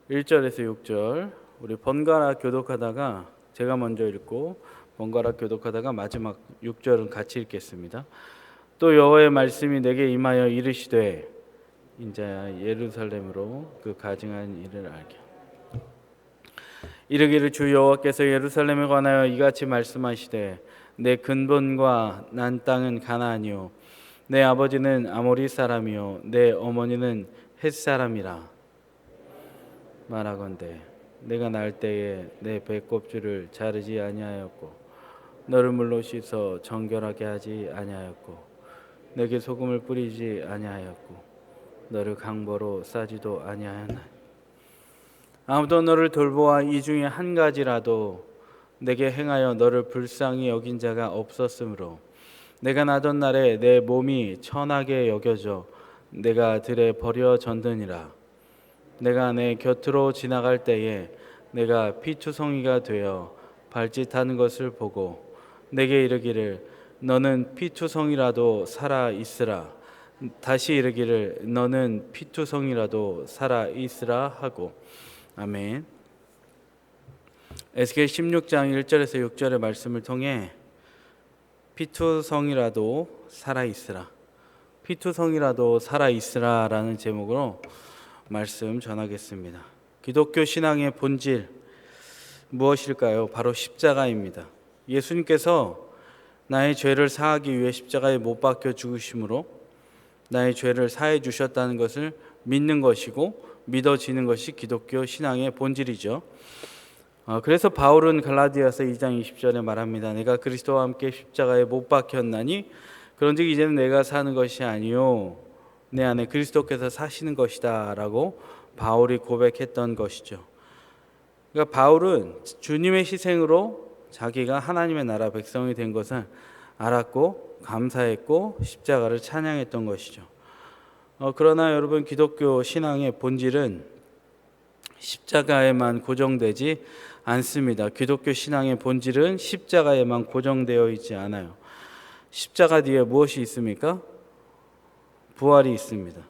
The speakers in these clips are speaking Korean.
1절에서 6절 우리 번갈아 교독하다가 제가 먼저 읽고 번갈아 교독하다가 마지막 6절은 같이 읽겠습니다. 또 여호와의 말씀이 내게 임하여 이르시되 인자야 예루살렘으로 그 가증한 일을 알게 이르기를 주 여호와께서 예루살렘에 관하여 이같이 말씀하시되 내 근본과 난 땅은 가나안이요 내 아버지는 아모리 사람이요 내 어머니는 헷 사람이라 말하건대 내가 날 때에 내 배꼽줄을 자르지 아니하였고 너를 물로 씻어 정결하게 하지 아니하였고 내게 소금을 뿌리지 아니하였고 너를 강보로 싸지도 아니하였나니 아무도 너를 돌보아 이 중에 한 가지라도 내게 행하여 너를 불쌍히 여긴 자가 없었으므로 내가 나던 날에 내 몸이 천하게 여겨져 내가 들에 버려졌느니라. 내가 내 곁으로 지나갈 때에 내가 피투성이가 되어 발짓하는 것을 보고 내게 이르기를 너는 피투성이라도 살아 있으라. 다시 이르기를 너는 피투성이라도 살아 있으라 하고. 아멘. 에스겔 16장 1절에서 6절의 말씀을 통해 피투성이라도 살아 있으라. 피투성이라도 살아 있으라라는 제목으로 말씀 전하겠습니다. 기독교 신앙의 본질 무엇일까요? 바로 십자가입니다. 예수님께서 나의 죄를 사하기 위해 십자가에 못 박혀 죽으심으로 나의 죄를 사해 주셨다는 것을 믿는 것이고 믿어지는 것이 기독교 신앙의 본질이죠. 그래서 바울은 갈라디아서 2장 20절에 말합니다. 내가 그리스도와 함께 십자가에 못 박혔나니 그런즉 이제는 내가 사는 것이 아니요 내 안에 그리스도께서 사시는 것이다 라고 바울이 고백했던 것이죠. 그러니까 바울은 주님의 희생으로 자기가 하나님의 나라 백성이 된 것을 알았고 감사했고 십자가를 찬양했던 것이죠. 그러나 여러분 기독교 신앙의 본질은 십자가에만 고정되지 않습니다. 기독교 신앙의 본질은 십자가에만 고정되어 있지 않아요. 십자가 뒤에 무엇이 있습니까? 부활이 있습니다.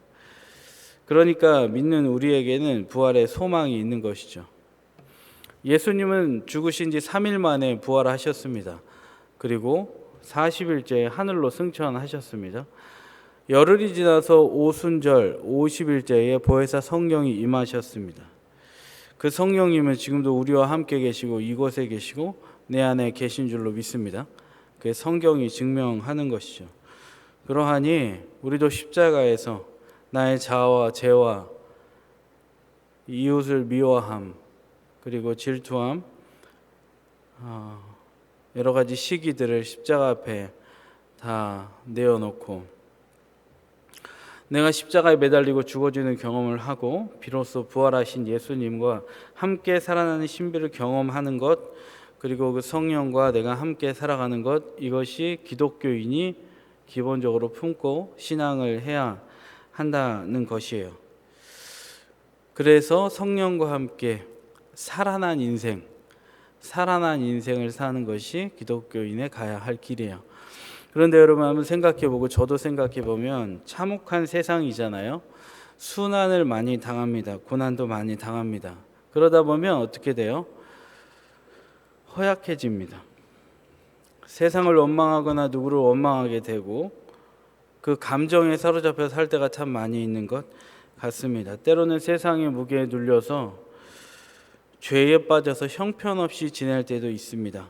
그러니까 믿는 우리에게는 부활의 소망이 있는 것이죠. 예수님은 죽으신 지 3일 만에 부활하셨습니다. 그리고 40일째에 하늘로 승천하셨습니다. 열흘이 지나서 오순절 50일째에 보혜사 성령이 임하셨습니다. 그 성령님은 지금도 우리와 함께 계시고 이곳에 계시고 내 안에 계신 줄로 믿습니다. 그 성경이 증명하는 것이죠. 그러하니 우리도 십자가에서 나의 자아와 죄와 이웃을 미워함 그리고 질투함 여러 가지 시기들을 십자가 앞에 다 내어놓고 내가 십자가에 매달리고 죽어지는 경험을 하고 비로소 부활하신 예수님과 함께 살아나는 신비를 경험하는 것 그리고 그 성령과 내가 함께 살아가는 것 이것이 기독교인이 기본적으로 품고 신앙을 해야 한다는 것이에요. 그래서 성령과 함께 살아난 인생을 사는 것이 기독교인의 가야 할 길이에요. 그런데 여러분 한번 생각해보고 저도 생각해보면 참혹한 세상이잖아요. 순환을 많이 당합니다. 고난도 많이 당합니다. 그러다 보면 어떻게 돼요? 허약해집니다. 세상을 원망하거나 누구를 원망하게 되고 그 감정에 사로잡혀 살 때가 참 많이 있는 것 같습니다. 때로는 세상의 무게에 눌려서 죄에 빠져서 형편없이 지낼 때도 있습니다.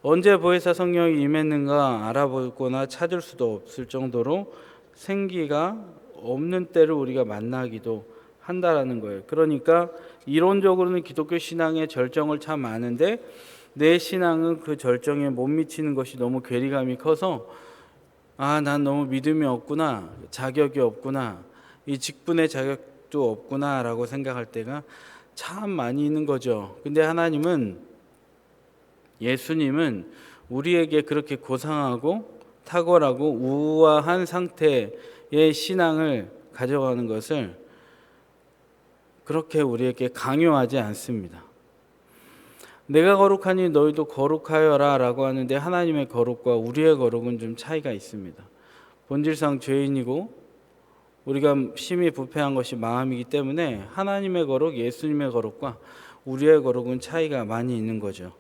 언제 보혜사 성령이 임했는가 알아보거나 찾을 수도 없을 정도로 생기가 없는 때를 우리가 만나기도 한다라는 거예요. 그러니까 이론적으로는 기독교 신앙의 절정을 참 아는데 내 신앙은 그 절정에 못 미치는 것이 너무 괴리감이 커서 난 너무 믿음이 없구나, 자격이 없구나, 이 직분의 자격도 없구나 라고 생각할 때가 참 많이 있는 거죠. 근데 예수님은 우리에게 그렇게 고상하고 탁월하고 우아한 상태의 신앙을 가져가는 것을 그렇게 우리에게 강요하지 않습니다. 내가 거룩하니 너희도 거룩하여라 라고 하는데 하나님의 거룩과 우리의 거룩은 좀 차이가 있습니다. 본질상 죄인이고 우리가 심히 부패한 것이 마음이기 때문에 하나님의 거룩, 예수님의 거룩과 우리의 거룩은 차이가 많이 있는 거죠.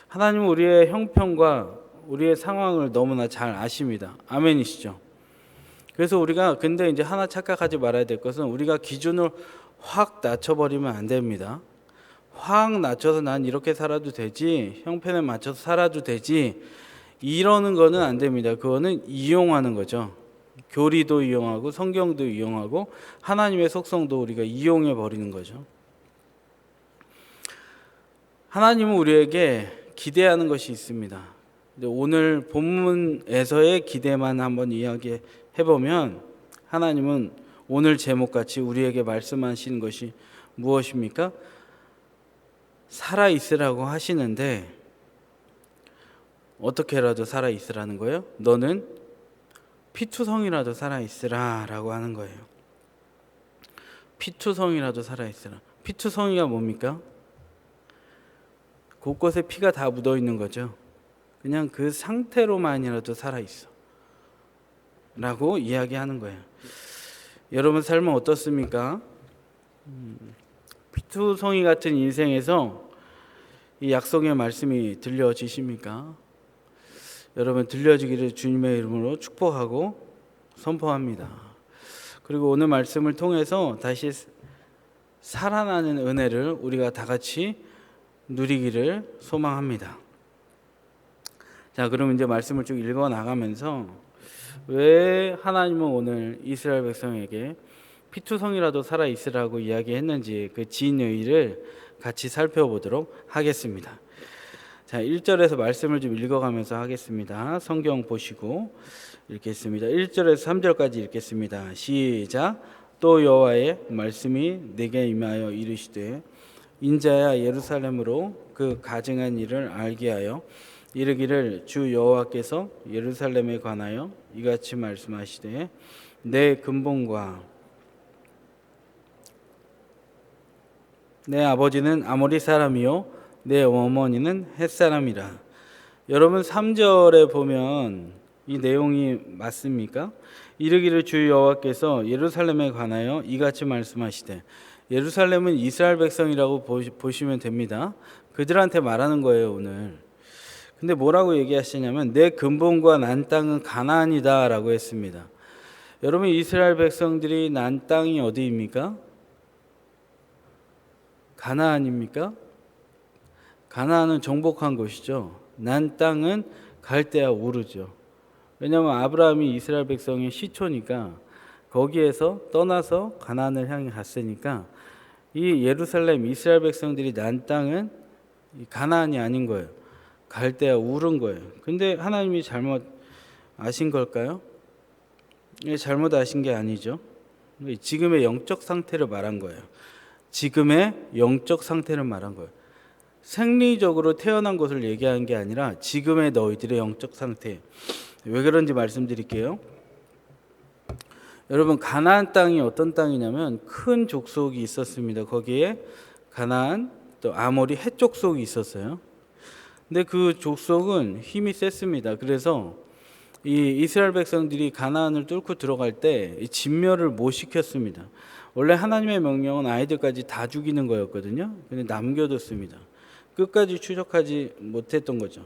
하나님은 우리의 형편과 우리의 상황을 너무나 잘 아십니다. 아멘이시죠? 그래서 우리가 근데 이제 하나 착각하지 말아야 될 것은 우리가 기준을 확 낮춰버리면 안 됩니다. 확 낮춰서 난 이렇게 살아도 되지, 형편에 맞춰서 살아도 되지, 이러는 거는 안 됩니다. 그거는 이용하는 거죠. 교리도 이용하고 성경도 이용하고 하나님의 속성도 우리가 이용해 버리는 거죠. 하나님은 우리에게 기대하는 것이 있습니다. 근데 오늘 본문에서의 기대만 한번 이야기해 보면 하나님은 오늘 제목같이 우리에게 말씀하시는 것이 무엇입니까? 살아 있으라고 하시는데 어떻게라도 살아 있으라는 거예요? 너는 피투성이라도 살아 있으라라고 하는 거예요. 피투성이라도 살아 있으라. 피투성이가 뭡니까? 곳곳에 피가 다 묻어 있는 거죠. 그냥 그 상태로만이라도 살아 있어. 라고 이야기하는 거예요. 여러분 삶은 어떻습니까? 피투성이 같은 인생에서 이 약속의 말씀이 들려지십니까? 여러분 들려지기를 주님의 이름으로 축복하고 선포합니다. 그리고 오늘 말씀을 통해서 다시 살아나는 은혜를 우리가 다 같이 누리기를 소망합니다. 자, 그럼 이제 말씀을 쭉 읽어 나가면서 왜 하나님은 오늘 이스라엘 백성에게 피투성이라도 살아 있으라고 이야기했는지 그 진의를 같이 살펴보도록 하겠습니다. 자, 1절에서 말씀을 좀 읽어가면서 하겠습니다. 성경 보시고 읽겠습니다. 1절에서 3절까지 읽겠습니다. 시작. 또 여호와의 말씀이 내게 임하여 이르시되 인자야 예루살렘으로 그 가증한 일을 알게 하여 이르기를 주 여호와께서 예루살렘에 관하여 이같이 말씀하시되 내 근본과 내 아버지는 아모리 사람이요 내 어머니는 헷 사람이라. 여러분 3절에 보면 이 내용이 맞습니까? 이르기를 주 여호와께서 예루살렘에 관하여 이같이 말씀하시되, 예루살렘은 이스라엘 백성이라고 보시면 됩니다. 그들한테 말하는 거예요 오늘. 근데 뭐라고 얘기하시냐면 내 근본과 난 땅은 가나안이다 라고 했습니다. 여러분 이스라엘 백성들이 난 땅이 어디입니까? 가나안입니까? 가나안은 정복한 곳이죠. 난 땅은 갈대아 우르죠. 왜냐하면 아브라함이 이스라엘 백성의 시초니까 거기에서 떠나서 가나안을 향해 갔으니까 이 예루살렘 이스라엘 백성들이 난 땅은 가나안이 아닌 거예요. 갈대아 우른 거예요. 근데 하나님이 잘못 아신 걸까요? 잘못 아신 게 아니죠. 지금의 영적 상태를 말한 거예요. 지금의 영적 상태를 말한 거예요. 생리적으로 태어난 것을 얘기하는 게 아니라 지금의 너희들의 영적 상태. 왜 그런지 말씀드릴게요. 여러분 가나안 땅이 어떤 땅이냐면 큰 족속이 있었습니다. 거기에 가나안 또 아모리 헷 족속이 있었어요. 근데 그 족속은 힘이 셌습니다. 그래서 이 이스라엘 백성들이 가나안을 뚫고 들어갈 때 진멸을 못 시켰습니다. 원래 하나님의 명령은 아이들까지 다 죽이는 거였거든요. 근데 남겨뒀습니다. 끝까지 추적하지 못했던 거죠.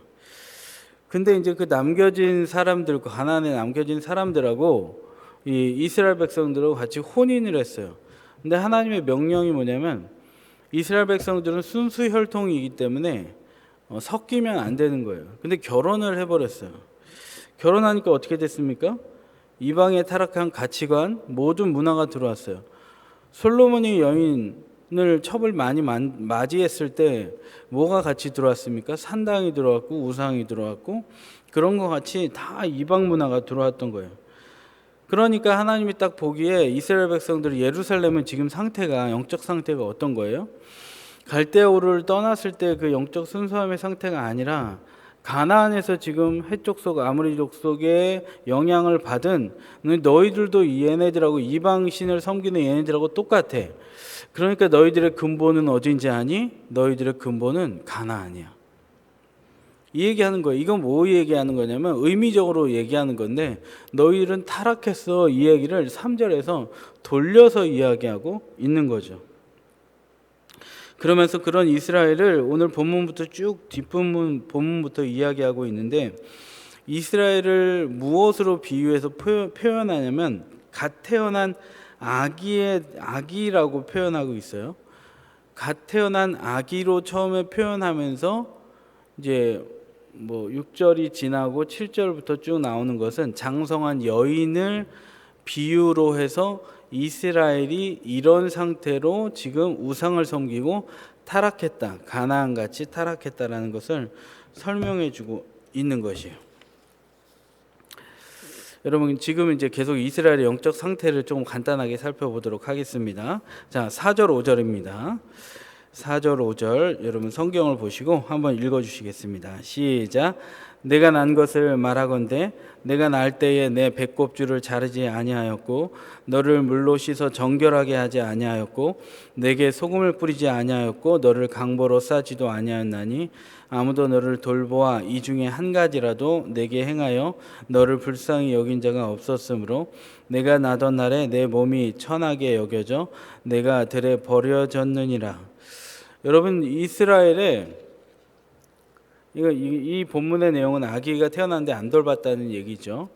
근데 이제 그 남겨진 사람들, 가나안에 남겨진 사람들하고 이 이스라엘 백성들하고 같이 혼인을 했어요. 근데 하나님의 명령이 뭐냐면 이스라엘 백성들은 순수 혈통이기 때문에 섞이면 안 되는 거예요. 근데 결혼을 해버렸어요. 결혼하니까 어떻게 됐습니까? 이방의 타락한 가치관, 모든 문화가 들어왔어요. 솔로몬이 여인을 첩을 많이 맞이했을 때 뭐가 같이 들어왔습니까? 산당이 들어왔고 우상이 들어왔고 그런 것 같이 다 이방 문화가 들어왔던 거예요. 그러니까 하나님이 딱 보기에 이스라엘 백성들 예루살렘은 지금 상태가 영적 상태가 어떤 거예요? 갈대아 우르를 떠났을 때 그 영적 순수함의 상태가 아니라 가나안에서 지금 헷 족속 아모리 족속의 영향을 받은 너희들도 얘네들하고 이방 신을 섬기는 얘네들하고 똑같아. 그러니까 너희들의 근본은 어딘지 아니? 너희들의 근본은 가나안이야. 이 얘기하는 거예요. 이건 뭐 얘기하는 거냐면 의미적으로 얘기하는 건데 너희들은 타락했어, 이 얘기를 3절에서 돌려서 이야기하고 있는 거죠. 그러면서 그런 이스라엘을 오늘 본문부터 쭉 뒷부분 본문부터 이야기하고 있는데, 이스라엘을 무엇으로 비유해서 표현하냐면 갓 태어난 아기라고 표현하고 있어요. 갓 태어난 아기로 처음에 표현하면서 이제 뭐 6절이 지나고 7절부터 쭉 나오는 것은 장성한 여인을 비유로 해서 이스라엘이 이런 상태로 지금 우상을 섬기고 타락했다, 가나안같이 타락했다라는 것을 설명해 주고 있는 것이에요. 여러분, 지금 이제 계속 이스라엘의 영적 상태를 좀 간단하게 살펴보도록 하겠습니다. 자, 4절 5절입니다. 4절 5절 여러분 성경을 보시고 한번 읽어 주시겠습니다. 시작. 내가 난 것을 말하건대 내가 날 때에 내 배꼽줄을 자르지 아니하였고 너를 물로 씻어 정결하게 하지 아니하였고 내게 소금을 뿌리지 아니하였고 너를 강보로 싸지도 아니하였나니 아무도 너를 돌보아 이 중에 한 가지라도 내게 행하여 너를 불쌍히 여긴 자가 없었으므로 내가 나던 날에 내 몸이 천하게 여겨져 내가 들에 버려졌느니라. 여러분, 이스라엘의 이 본문의 내용은 아기가 태어났는데 안 돌봤다는 얘기죠.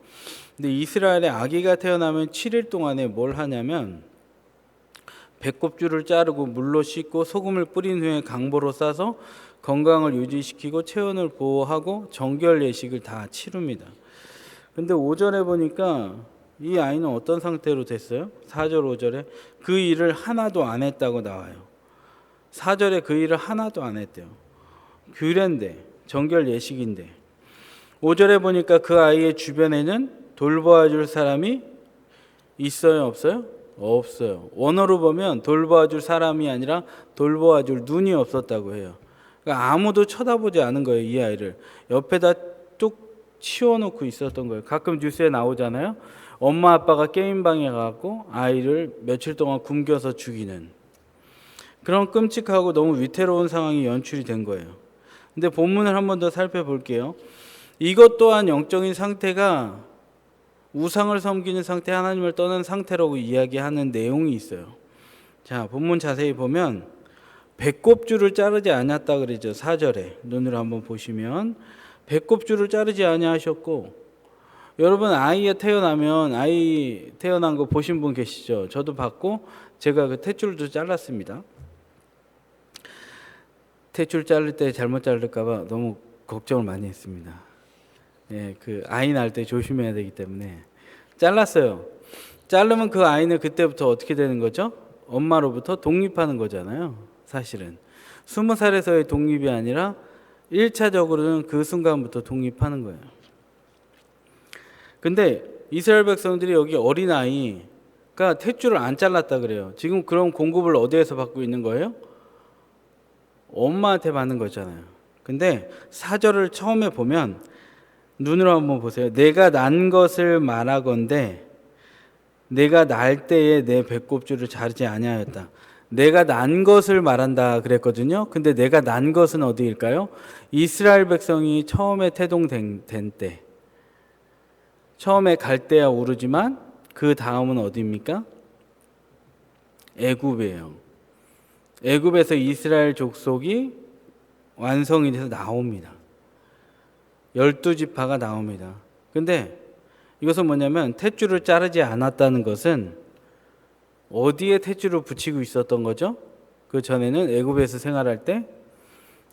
근데 이스라엘의 아기가 태어나면 7일 동안에 뭘 하냐면 배꼽줄을 자르고 물로 씻고 소금을 뿌린 후에 강보로 싸서 건강을 유지시키고 체온을 보호하고 정결 예식을 다 치릅니다. 근데 5절에 보니까 이 아이는 어떤 상태로 됐어요? 4절 5절에 그 일을 하나도 안 했다고 나와요. 4절에 그 일을 하나도 안 했대요. 규례인데, 정결 예식인데. 5절에 보니까 그 아이의 주변에는 돌보아 줄 사람이 있어요, 없어요? 없어요. 원어로 보면 돌보아 줄 사람이 아니라 돌보아 줄 눈이 없었다고 해요. 그러니까 아무도 쳐다보지 않은 거예요, 이 아이를. 옆에다 뚝 치워놓고 있었던 거예요. 가끔 뉴스에 나오잖아요. 엄마 아빠가 게임방에 가고 아이를 며칠 동안 굶겨서 죽이는 그런 끔찍하고 너무 위태로운 상황이 연출이 된 거예요. 근데 본문을 한 번 더 살펴볼게요. 이것 또한 영적인 상태가 우상을 섬기는 상태, 하나님을 떠난 상태라고 이야기하는 내용이 있어요. 자, 본문 자세히 보면 배꼽줄을 자르지 않았다 그러죠. 4절에 눈으로 한번 보시면 배꼽줄을 자르지 아니하셨고, 여러분 아이 태어난 거 보신 분 계시죠? 저도 봤고 제가 그 탯줄도 잘랐습니다. 탯줄 자를 때 잘못 자를까 봐 너무 걱정을 많이 했습니다. 예, 그 아이 낳을 때 조심해야 되기 때문에 잘랐어요. 자르면 그 아이는 그때부터 어떻게 되는 거죠? 엄마로부터 독립하는 거잖아요. 사실은 20살에서의 독립이 아니라 1차적으로는 그 순간부터 독립하는 거예요. 근데 이스라엘 백성들이 여기 어린아이가 탯줄을 안 잘랐다 그래요. 지금 그런 공급을 어디에서 받고 있는 거예요? 엄마한테 받는 거잖아요. 근데 4절을 처음에 보면 눈으로 한번 보세요. 내가 난 것을 말하건대 내가 날 때에 내 배꼽줄을 자르지 아니하였다. 내가 난 것을 말한다 그랬거든요. 근데 내가 난 것은 어디일까요? 이스라엘 백성이 처음에 태동된 때, 처음에 갈대아 우르지만 그 다음은 어디입니까? 애굽이에요. 애굽에서 이스라엘 족속이 완성이 돼서 나옵니다. 12지파가 나옵니다. 근데 이것은 뭐냐면 탯줄을 자르지 않았다는 것은 어디에 탯줄을 붙이고 있었던 거죠? 그 전에는 애굽에서 생활할 때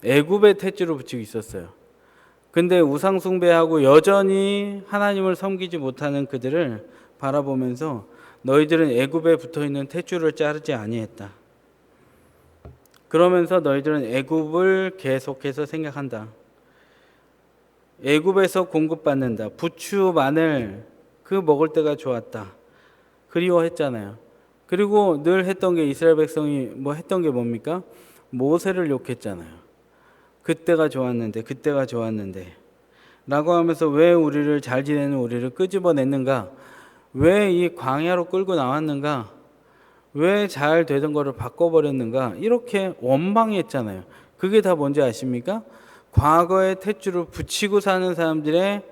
애굽에 탯줄을 붙이고 있었어요. 근데 우상 숭배하고 여전히 하나님을 섬기지 못하는 그들을 바라보면서 너희들은 애굽에 붙어있는 탯줄을 자르지 아니했다. 그러면서 너희들은 애굽을 계속해서 생각한다. 애굽에서 공급받는다. 부추, 마늘 그 먹을 때가 좋았다. 그리워했잖아요. 그리고 늘 했던 게 이스라엘 백성이 뭐 했던 게 뭡니까? 모세를 욕했잖아요. 그때가 좋았는데 라고 하면서 왜 우리를 잘 지내는 우리를 끄집어냈는가? 왜 이 광야로 끌고 나왔는가? 왜 잘 되던 거를 바꿔버렸는가? 이렇게 원망했잖아요. 그게 다 뭔지 아십니까? 과거의 탯줄을 붙이고 사는 사람들의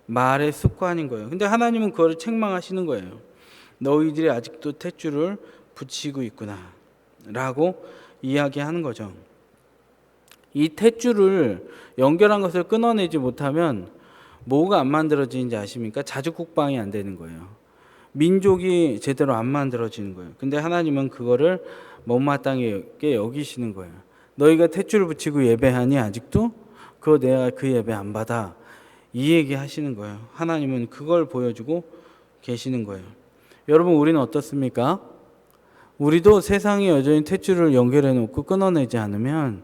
말의 습관인 거예요. 근데 하나님은 그거를 책망하시는 거예요. 너희들이 아직도 탯줄을 붙이고 있구나 라고 이야기하는 거죠. 이 탯줄을 연결한 것을 끊어내지 못하면 뭐가 안 만들어지는지 아십니까? 자주국방이 안 되는 거예요. 민족이 제대로 안 만들어지는 거예요. 근데 하나님은 그거를 못마땅하게 여기시는 거예요. 너희가 탯줄을 붙이고 예배하니 아직도 그거 내가 그 예배 안 받아. 이 얘기 하시는 거예요. 하나님은 그걸 보여주고 계시는 거예요. 여러분, 우리는 어떻습니까? 우리도 세상에 여전히 탯줄을 연결해 놓고 끊어내지 않으면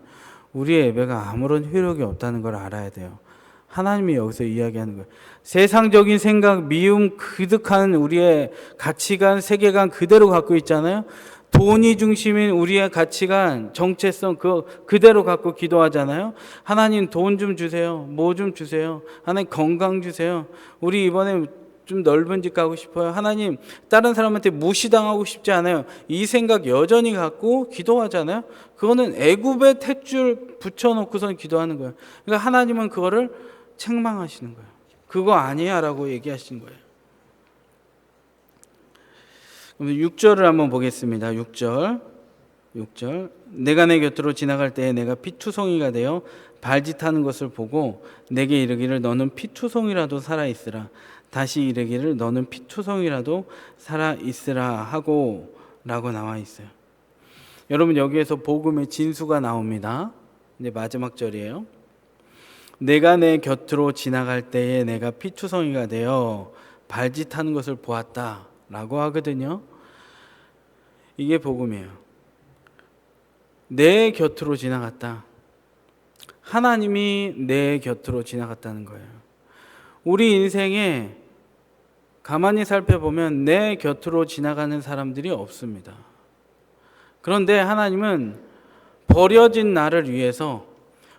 우리의 예배가 아무런 효력이 없다는 걸 알아야 돼요. 하나님이 여기서 이야기하는 거예요. 세상적인 생각, 미움 그득한 우리의 가치관, 세계관 그대로 갖고 있잖아요. 돈이 중심인 우리의 가치관, 정체성 그대로 갖고 기도하잖아요. 하나님 돈 좀 주세요. 뭐 좀 주세요. 하나님 건강 주세요. 우리 이번에 좀 넓은 집 가고 싶어요. 하나님 다른 사람한테 무시당하고 싶지 않아요. 이 생각 여전히 갖고 기도하잖아요. 그거는 애굽의 탯줄 붙여놓고선 기도하는 거예요. 그러니까 하나님은 그거를 책망하시는 거예요. 그거 아니야 라고 얘기하시는 거예요. 그럼 6절을 한번 보겠습니다. 6절 내가 내 곁으로 지나갈 때에 내가 피투성이가 되어 발짓하는 것을 보고 내게 이르기를 너는 피투성이라도 살아있으라. 다시 이르기를 너는 피투성이라도 살아있으라 하고 라고 나와 있어요. 여러분, 여기에서 복음의 진수가 나옵니다. 이제 마지막 절이에요. 내가 내 곁으로 지나갈 때에 내가 피투성이가 되어 발짓하는 것을 보았다 라고 하거든요. 이게 복음이에요. 내 곁으로 지나갔다. 하나님이 내 곁으로 지나갔다는 거예요. 우리 인생에 가만히 살펴보면 내 곁으로 지나가는 사람들이 없습니다. 그런데 하나님은 버려진 나를 위해서,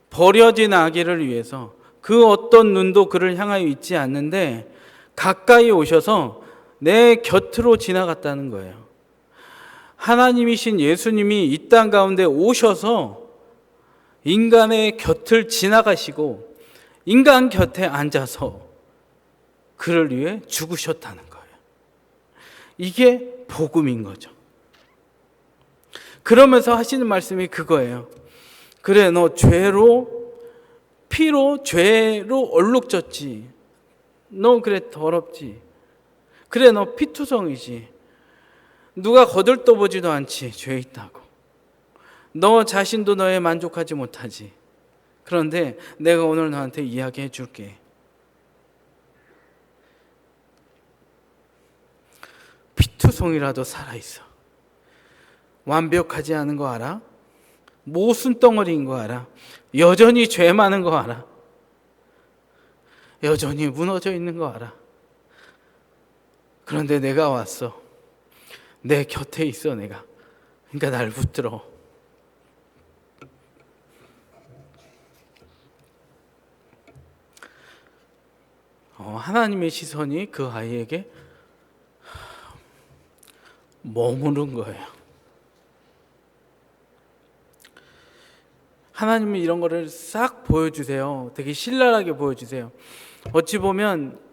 버려진 아기를 위해서 그 어떤 눈도 그를 향하여 있지 않는데 가까이 오셔서 내 곁으로 지나갔다는 거예요. 하나님이신 예수님이 이 땅 가운데 오셔서 인간의 곁을 지나가시고 인간 곁에 앉아서 그를 위해 죽으셨다는 거예요. 이게 복음인 거죠. 그러면서 하시는 말씀이 그거예요. 그래, 너 피로 죄로 얼룩졌지. 너 그래 더럽지. 그래, 너 피투성이지. 누가 거들떠보지도 않지. 죄 있다고. 너 자신도 너에 만족하지 못하지. 그런데 내가 오늘 너한테 이야기해 줄게. 피투성이라도 살아있어. 완벽하지 않은 거 알아? 모순덩어리인 거 알아? 여전히 죄 많은 거 알아? 여전히 무너져 있는 거 알아? 그런데 내가 왔어. 내 곁에 있어 내가. 그러니까 날 붙들어. 하나님의 시선이 그 아이에게 머무른 거예요. 하나님은 이런 거를 싹 보여주세요. 되게 신랄하게 보여주세요. 어찌 보면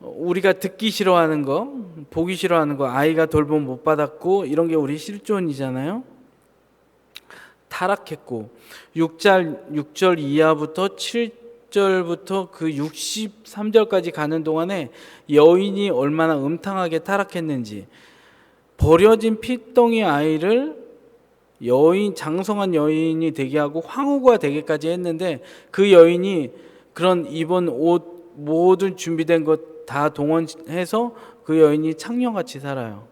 우리가 듣기 싫어하는 거, 보기 싫어하는 거, 아이가 돌봄 못 받았고 이런 게 우리 실존이잖아요. 타락했고 6절 이하부터 7절부터 그 63절까지 가는 동안에 여인이 얼마나 음탕하게 타락했는지, 버려진 피덩이 아이를 장성한 여인이 되게 하고 황후가 되게까지 했는데 그 여인이 그런 입은 옷 모든 준비된 것 다 동원해서 그 여인이 창녀같이 살아요.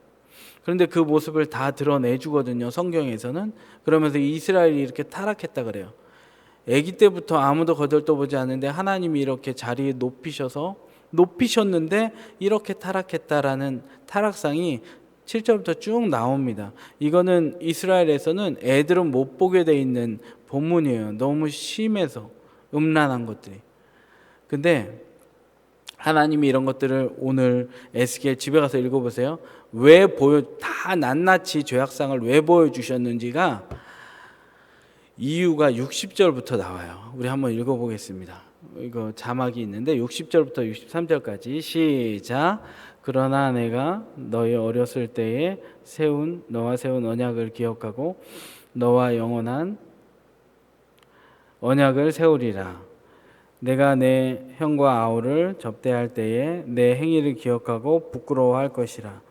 그런데 그 모습을 다 드러내주거든요, 성경에서는. 그러면서 이스라엘이 이렇게 타락했다 그래요. 아기 때부터 아무도 거들떠보지 않는데 하나님이 이렇게 자리에 높이셨는데 이렇게 타락했다라는 타락상이 7절부터 쭉 나옵니다. 이거는 이스라엘에서는 애들은 못 보게 돼 있는 본문이에요. 너무 심해서 음란한 것들이. 근데 하나님이 이런 것들을 오늘 에스겔 집에 가서 읽어보세요. 다 낱낱이 죄악상을 왜 보여주셨는지가 이유가 60절부터 나와요. 우리 한번 읽어보겠습니다. 이거 자막이 있는데 60절부터 63절까지 시작. 그러나 내가 너희 어렸을 때에 너와 세운 언약을 기억하고 너와 영원한 언약을 세우리라. 내가 내 형과 아우를 접대할 때에 내 행위를 기억하고 부끄러워할 것이라.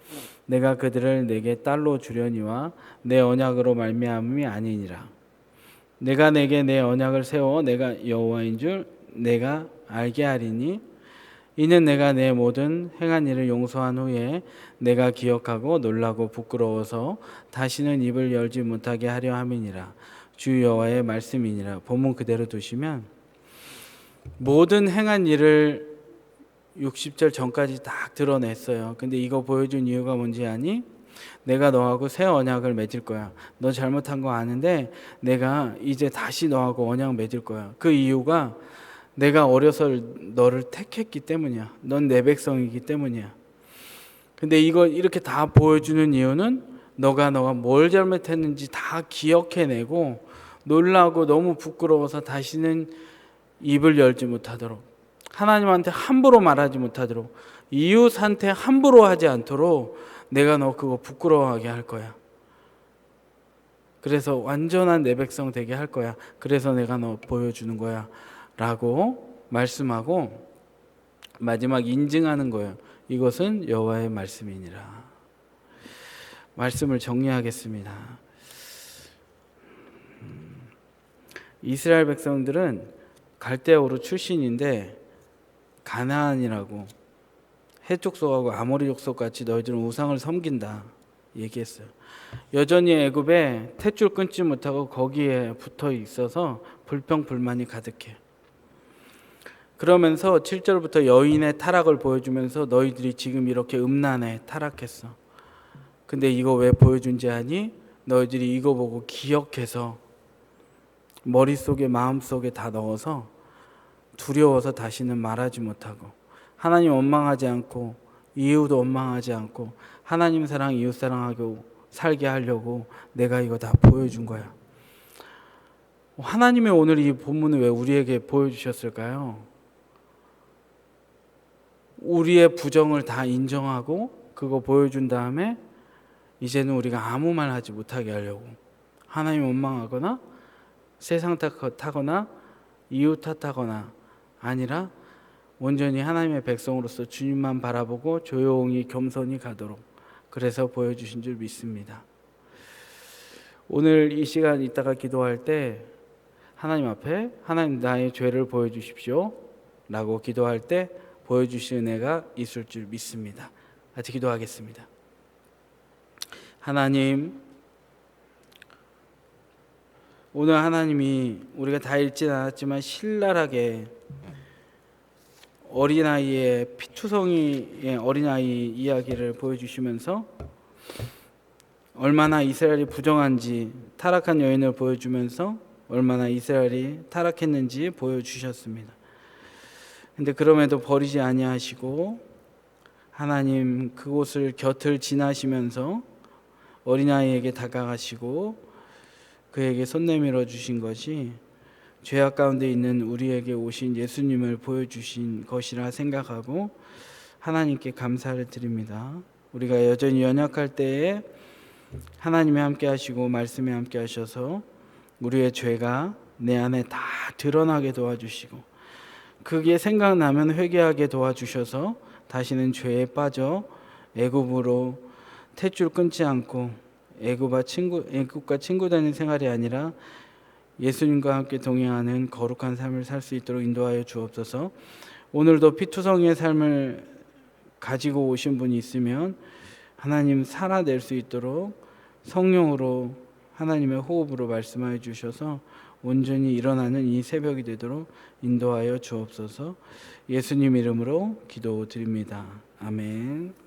내가 그들을 내게 딸로 주려니와 내 언약으로 말미암음이 아니니라. 내가 내게 내 언약을 세워 내가 여호와인 줄 내가 알게 하리니 이는 내가 내 모든 행한 일을 용서한 후에 내가 기억하고 놀라고 부끄러워서 다시는 입을 열지 못하게 하려 함이니라. 주 여호와의 말씀이니라. 본문 그대로 두시면 모든 행한 일을 60절 전까지 딱 드러냈어요. 근데 이거 보여준 이유가 뭔지 아니? 내가 너하고 새 언약을 맺을 거야. 너 잘못한 거 아는데 내가 이제 다시 너하고 언약 맺을 거야. 그 이유가 내가 어려서 너를 택했기 때문이야. 넌 내 백성이기 때문이야. 근데 이거 이렇게 다 보여주는 이유는 너가 뭘 잘못했는지 다 기억해내고 놀라고 너무 부끄러워서 다시는 입을 열지 못하도록, 하나님한테 함부로 말하지 못하도록, 이웃한테 함부로 하지 않도록 내가 너 그거 부끄러워하게 할 거야. 그래서 완전한 내 백성 되게 할 거야. 그래서 내가 너 보여주는 거야 라고 말씀하고 마지막 인증하는 거예요. 이것은 여호와의 말씀이니라. 말씀을 정리하겠습니다. 이스라엘 백성들은 갈대아우르 출신인데 가나안이라고 해족 속하고 아모리 족속 같이 너희들은 우상을 섬긴다 얘기했어요. 여전히 애굽에 탯줄 끊지 못하고 거기에 붙어 있어서 불평불만이 가득해. 그러면서 7절부터 여인의 타락을 보여주면서 너희들이 지금 이렇게 음란에 타락했어. 근데 이거 왜 보여준지 아니? 너희들이 이거 보고 기억해서 머릿속에 마음속에 다 넣어서 두려워서 다시는 말하지 못하고 하나님 원망하지 않고 이웃도 원망하지 않고 하나님 사랑 이웃 사랑하고 살게 하려고 내가 이거 다 보여준 거야. 하나님의 오늘 이 본문을 왜 우리에게 보여주셨을까요? 우리의 부정을 다 인정하고 그거 보여준 다음에 이제는 우리가 아무 말 하지 못하게 하려고, 하나님 원망하거나 세상 탓하거나 이웃 탓하거나 아니라 온전히 하나님의 백성으로서 주님만 바라보고 조용히 겸손히 가도록 그래서 보여주신 줄 믿습니다. 오늘 이 시간 이따가 기도할 때 하나님 앞에 하나님 나의 죄를 보여주십시오 라고 기도할 때 보여주시는 은혜가 있을 줄 믿습니다. 같이 기도하겠습니다. 하나님, 오늘 하나님이 우리가 다 읽진 않았지만 신랄하게 어린아이의 피투성이의 어린아이 이야기를 보여주시면서 얼마나 이스라엘이 부정한지 타락한 여인을 보여주면서 얼마나 이스라엘이 타락했는지 보여주셨습니다. 근데 그럼에도 버리지 아니하시고 하나님 그곳을 곁을 지나시면서 어린아이에게 다가가시고 그에게 손 내밀어 주신 것이 죄악 가운데 있는 우리에게 오신 예수님을 보여주신 것이라 생각하고 하나님께 감사를 드립니다. 우리가 여전히 연약할 때에 하나님이 함께 하시고 말씀이 함께 하셔서 우리의 죄가 내 안에 다 드러나게 도와주시고 그게 생각나면 회개하게 도와주셔서 다시는 죄에 빠져 애굽으로 탯줄 끊지 않고 애굽과 친구 되는 생활이 아니라 예수님과 함께 동행하는 거룩한 삶을 살 수 있도록 인도하여 주옵소서. 오늘도 피투성이의 삶을 가지고 오신 분이 있으면 하나님 살아낼 수 있도록 성령으로 하나님의 호흡으로 말씀하여 주셔서 온전히 일어나는 이 새벽이 되도록 인도하여 주옵소서. 예수님 이름으로 기도드립니다. 아멘.